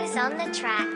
Days on the track.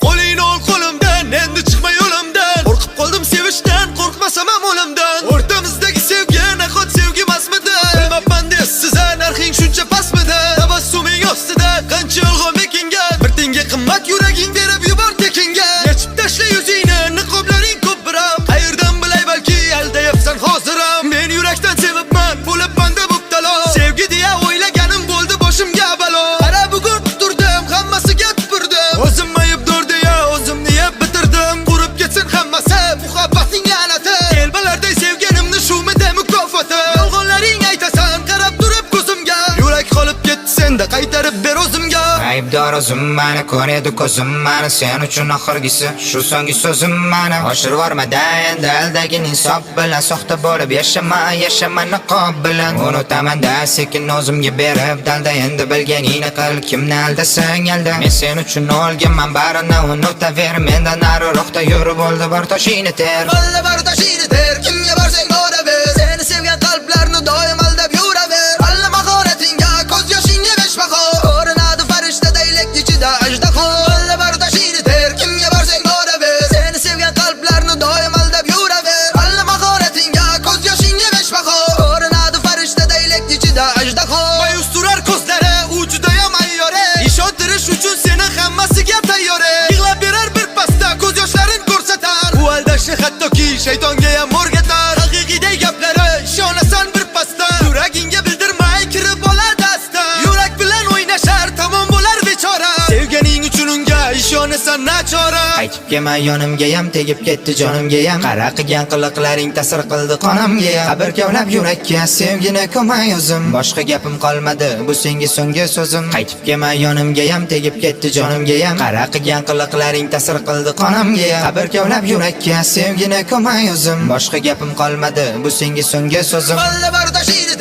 Qo'lingni ol qo'limdan, endi chiqma yo'limdan. Qo'rqib qoldim sevishdan, qo'rqmasam ham o'limdan. O'rtamizdagi sevgi nahot sevgi emasmidi? Bilmabman deysiz-a, narxing shuncha pastmidi? Tabassuming ostida qancha yolg'on mekingan. Bir tenga qimmat yuraging berib yubor tekinga. Yechib tashla yuzingni, niqoblaring ko'p biram. Qayerdan bilay balki aldayapsan hozir ham. Men yurakdan sevibman, bo'libman-da mubtalo. Sevgi deya o'ylaganim bo'ldi boshimga balo. Qara bugun tuturdim, hammasiga tupurdim. O'zim aybdor deya o'zimni yeb bitirdim. Qurib ketsin hammasi, muhabbating la'nati. Elbalarday sevganimni shumida mukofoti. Yolg'onlaring aytasan, qarab turib ko'zimga. Yurak qolib ketdi senda, qaytarib ber o'zimga. Aybdor o'zim mani, ko'radi ko'zim mani. Sen uchun oxirgisi shu so'nggi so'zim mani. Oshirvormada endi aldagin insof bilan. Soxta bo'lib yashama niqob bilan. Unutaman-da sekin o'zimga berib dalda. Endi bilganingni qil, kimni aldasang alda. Men sen uchun o'lganman, barini unutaver. Mendan nariroqda yurib bo'ldi bor toshingni ter. Valla bar toshingni ter, kimga borsang boraver. Seni sevgan qalblarni doim aldab yuraver. Alla mahoratingga, ko'z yoshingga besh baho. Ko'rinadi farishtadaylik ichida ajdaho. Valla bar toshingni ter, kimga borsang boraver. Seni sevgan qalblarni doim aldab yuraver. Alla mahoratingga, ko'z yoshingga besh baho. Ko'rinadi farishtadaylik ichida ajdaho. Mayus turar ko'zlari, u judayam ayyore. Ishontirish uchun seni hammasiga tayyore. Yig'lab berar bir pasta, ko'z yoshlarin ko'rsatar. Bu aldashi hattoki shaytonga ham o'rgatar. Haqiqiy gaplari ishonasan bir pasta. Yuragingga bildirmay kirib oladi asta. Yurak bilan o'ynashar, tamom bo'lar bechora. Sevganing uchun unga ishonasan nachora. Qaytib kelma yonimga ham, tegib ketdi jonimga ham. Qara qilgan qiliqlaring ta'sir qildi qonimga ham. Qabr kavlab yurakka sevgini ko'may o'zim. Boshqa gapim qolmadi, bu senga so'nggi so'zim. Qaytib kelma yonimga ham, tegib ketdi jonimga ham. Qara qilgan qiliqlaring ta'sir qildi qonimga ham. Qabr kavlab yurakka sevgini ko'may o'zim. Boshqa gapim qolmadi, bu senga so'nggi so'zim. Valla bar toshingni